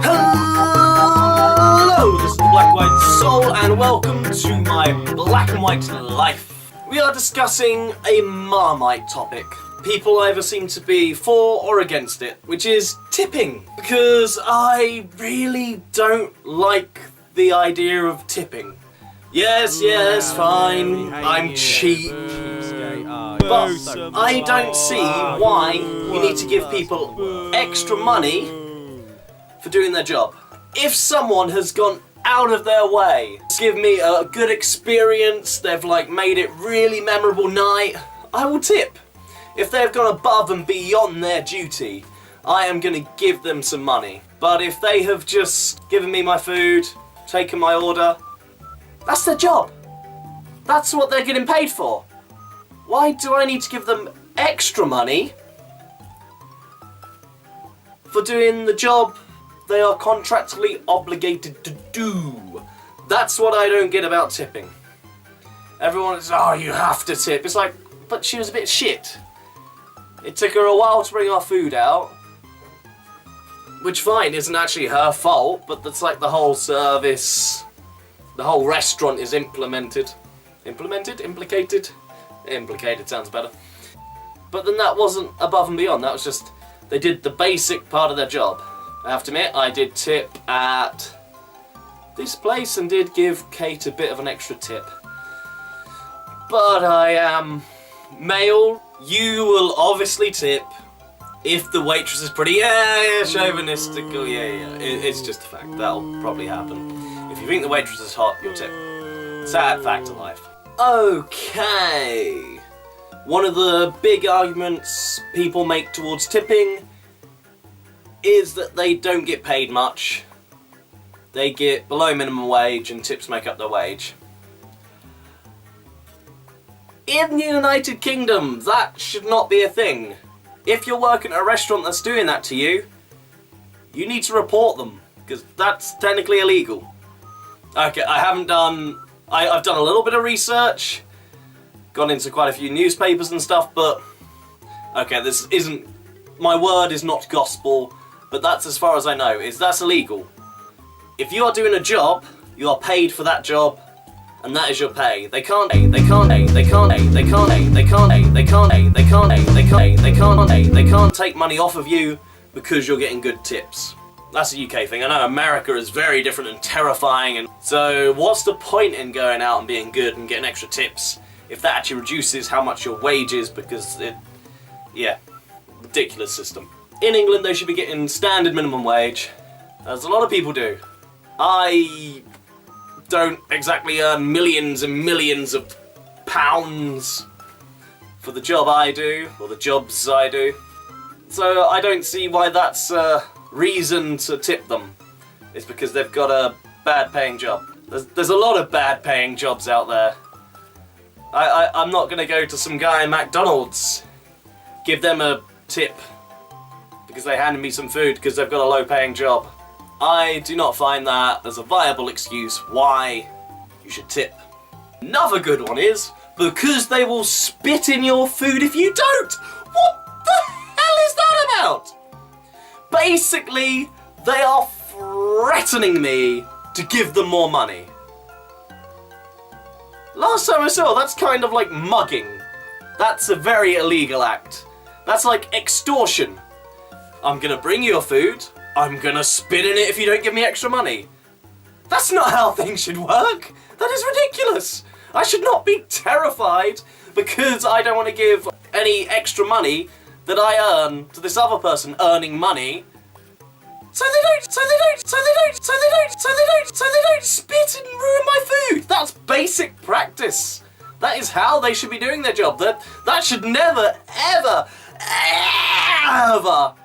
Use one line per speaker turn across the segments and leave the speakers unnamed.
Hello, this is the Black White Soul, and welcome to my Black and White life. We are discussing a Marmite topic. People either seem to be for or against it, which is tipping. Because I really don't like the idea of tipping. Yes, fine, I'm cheap. But I don't see why you need to give people extra money for doing their job. If someone has gone out of their way to give me a good experience, they've made it really memorable night, I will tip. If they've gone above and beyond their duty, I am going to give them some money. But if they have just given me my food, taken my order, that's their job. That's what they're getting paid for. Why do I need to give them extra money for doing the job they are contractually obligated to do? That's what I don't get about tipping. Everyone is, oh, you have to tip. It's like, but she was a bit shit. It took her a while to bring our food out, which fine, isn't actually her fault, but that's like the whole service, the whole restaurant is implicated? Implicated sounds better. But then that wasn't above and beyond, that was just, they did the basic part of their job. I have to admit, I did tip at this place and did give Kate a bit of an extra tip. But I am male, you will obviously tip if the waitress is pretty, chauvinistic, it's just a fact, that'll probably happen. If you think the waitress is hot, you'll tip. Sad fact of life. Okay, one of the big arguments people make towards tipping is that they don't get paid much. They get below minimum wage and tips make up their wage. In the United Kingdom, that should not be a thing. If you're working at a restaurant that's doing that to you, you need to report them, because that's technically illegal. Okay, I've done a little bit of research, gone into quite a few newspapers and stuff, but okay, my word is not gospel, but that's as far as I know, that's illegal. If you are doing a job, you are paid for that job, and that is your pay. They can't take money off of you because you're getting good tips. That's a UK thing. I know America is very different and terrifying, and so what's the point in going out and being good and getting extra tips if that actually reduces how much your wage is, because ridiculous system. In England they should be getting standard minimum wage, as a lot of people do. I don't exactly earn millions and millions of pounds for the job I do, or the jobs I do, so I don't see why that's reason to tip them. It's because they've got a bad paying job. There's a lot of bad paying jobs out there. I'm not going to go to some guy in McDonald's, give them a tip because they handed me some food because they've got a low paying job. I do not find that as a viable excuse why you should tip. Another good one is because they will spit in your food if you don't. What the hell is that about? Basically, they are threatening me to give them more money. Last time I saw, that's kind of like mugging. That's a very illegal act. That's like extortion. I'm gonna bring you your food, I'm gonna spit in it if you don't give me extra money. That's not how things should work. That is ridiculous. I should not be terrified because I don't want to give any extra money that I earn to this other person earning money. So they don't spit and ruin my food. That's basic practice. That is how they should be doing their job. That should never, ever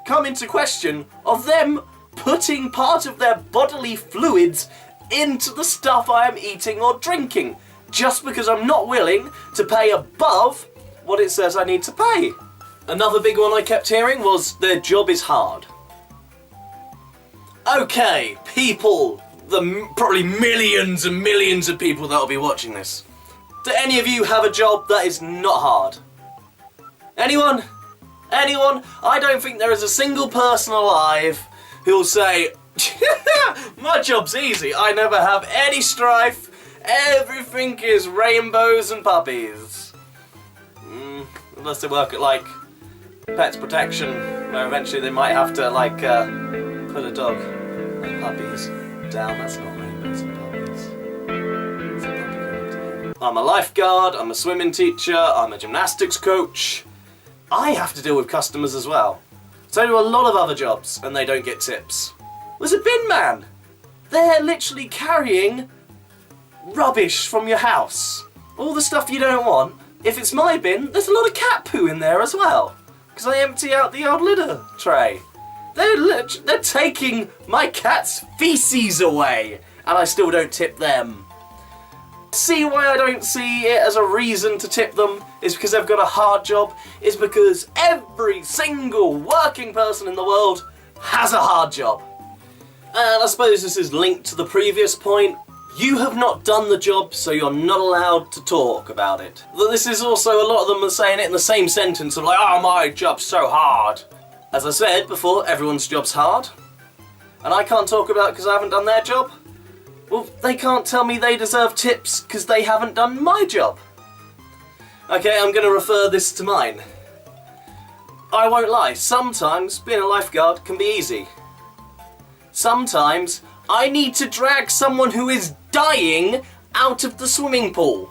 come into question of them putting part of their bodily fluids into the stuff I am eating or drinking, just because I'm not willing to pay above what it says I need to pay. Another big one I kept hearing was their job is hard. Okay, people, probably millions and millions of people that will be watching this. Do any of you have a job that is not hard? Anyone? Anyone? I don't think there is a single person alive who will say, My job's easy. I never have any strife. Everything is rainbows and puppies. Unless they work at, like, pets protection, where eventually they might have to, like, put a dog and puppies down. That's not rainbows and puppies. It's a puppy correct. I'm a lifeguard, I'm a swimming teacher, I'm a gymnastics coach. I have to deal with customers as well. So do a lot of other jobs, and they don't get tips. There's a bin man. They're literally carrying rubbish from your house. All the stuff you don't want. If it's my bin, there's a lot of cat poo in there as well. Because I empty out the old litter tray. They're taking my cat's feces away, and I still don't tip them. See why I don't see it as a reason to tip them is because they've got a hard job, is because every single working person in the world has a hard job. And I suppose this is linked to the previous point. You have not done the job, so you're not allowed to talk about it. This is also, a lot of them are saying it in the same sentence of like, oh, my job's so hard. As I said before, everyone's job's hard. And I can't talk about it because I haven't done their job. Well, they can't tell me they deserve tips because they haven't done my job. Okay, I'm going to refer this to mine. I won't lie, sometimes being a lifeguard can be easy. Sometimes I need to drag someone who is dying out of the swimming pool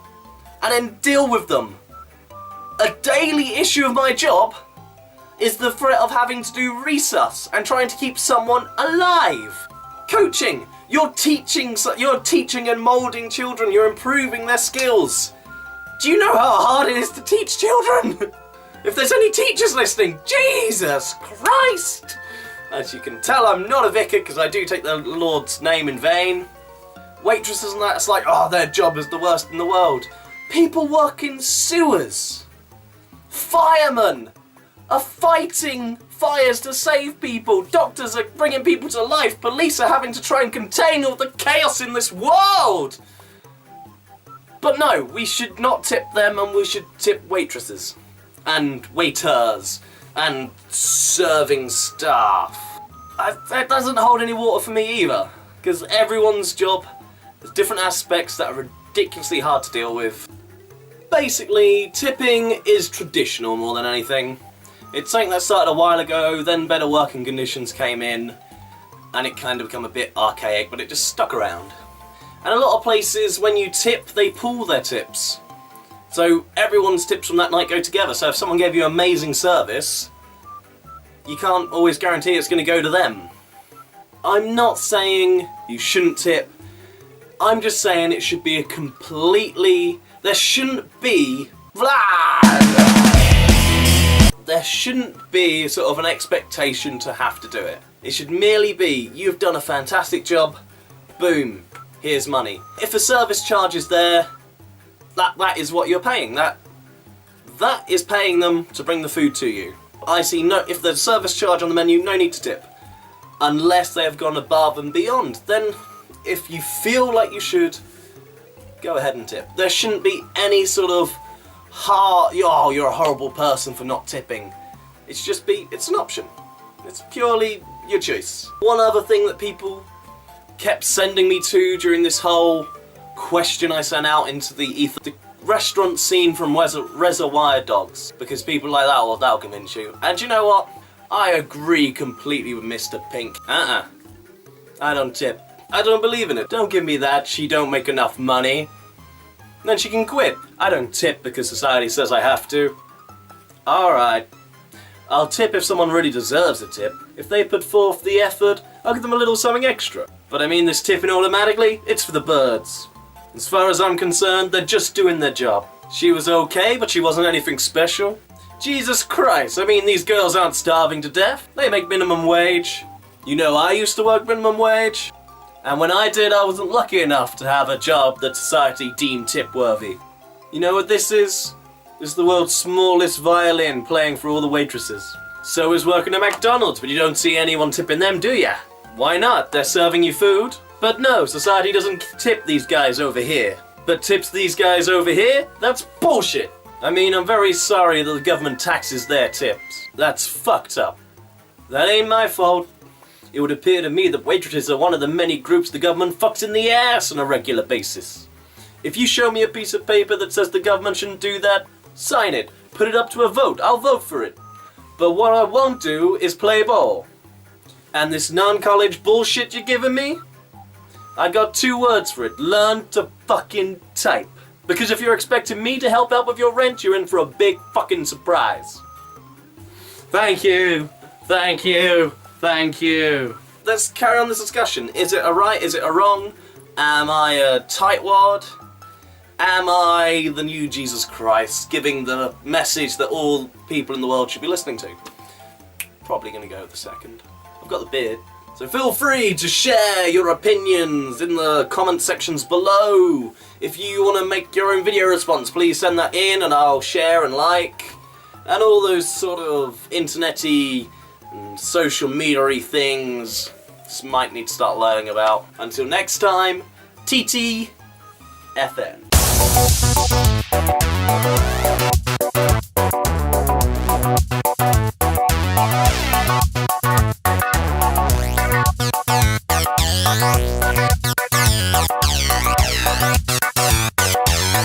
and then deal with them. A daily issue of my job is the threat of having to do resus and trying to keep someone alive. Coaching. You're teaching and moulding children. You're improving their skills. Do you know how hard it is to teach children? If there's any teachers listening, Jesus Christ! As you can tell, I'm not a vicar because I do take the Lord's name in vain. Waitresses and that, it's like, oh, their job is the worst in the world. People work in sewers. Firemen are fighting fires to save people. Doctors are bringing people to life. Police are having to try and contain all the chaos in this world. But no, we should not tip them, and we should tip waitresses and waiters and serving staff. That doesn't hold any water for me either, because everyone's job has different aspects that are ridiculously hard to deal with. Basically, tipping is traditional more than anything. It's something that started a while ago, then better working conditions came in, and it kind of became a bit archaic, but it just stuck around. And a lot of places, when you tip, they pool their tips. So everyone's tips from that night go together. So if someone gave you amazing service, you can't always guarantee it's going to go to them. I'm not saying you shouldn't tip. I'm just saying it should be a completely... There shouldn't be... There shouldn't be sort of an expectation to have to do it. It should merely be, you've done a fantastic job, boom, here's money. If a service charge is there, that is what you're paying. That is paying them to bring the food to you. I see no, if there's a service charge on the menu, no need to tip. Unless they have gone above and beyond. Then, if you feel like you should, go ahead and tip. There shouldn't be any sort of oh, you're a horrible person for not tipping. It's an option. It's purely your choice. One other thing that people kept sending me to during this whole question I sent out into the ether, the restaurant scene from Reservoir Dogs, because people like that, well, that'll convince you. And you know what? I agree completely with Mr. Pink. I don't tip. I don't believe in it. Don't give me that, she don't make enough money. Then she can quit. I don't tip because society says I have to. Alright. I'll tip if someone really deserves a tip. If they put forth the effort, I'll give them a little something extra. But I mean, this tipping automatically, it's for the birds. As far as I'm concerned, they're just doing their job. She was okay, but she wasn't anything special. Jesus Christ, I mean, these girls aren't starving to death. They make minimum wage. You know, I used to work minimum wage. And when I did, I wasn't lucky enough to have a job that society deemed tip-worthy. You know what this is? This is the world's smallest violin playing for all the waitresses. So is working at McDonald's, but you don't see anyone tipping them, do ya? Why not? They're serving you food. But no, society doesn't tip these guys over here. But tips these guys over here? That's bullshit! I mean, I'm very sorry that the government taxes their tips. That's fucked up. That ain't my fault. it would appear to me that waitresses are one of the many groups the government fucks in the ass on a regular basis. If you show me a piece of paper that says the government shouldn't do that, sign it, put it up to a vote, I'll vote for it. But what I won't do is play ball. And this non-college bullshit you're giving me? I got 2 words for it. Learn to fucking type. Because if you're expecting me to help out with your rent, you're in for a big fucking surprise. Thank you. Thank you. Thank you. Let's carry on this discussion. Is it a right? Is it a wrong? Am I a tightwad? Am I the new Jesus Christ, giving the message that all people in the world should be listening to? Probably going to go with the second. I've got the beard. So feel free to share your opinions in the comment sections below. If you want to make your own video response, please send that in and I'll share and like. And all those sort of internet-y, social media-y things just might need to start learning about. Until next time, TTFN.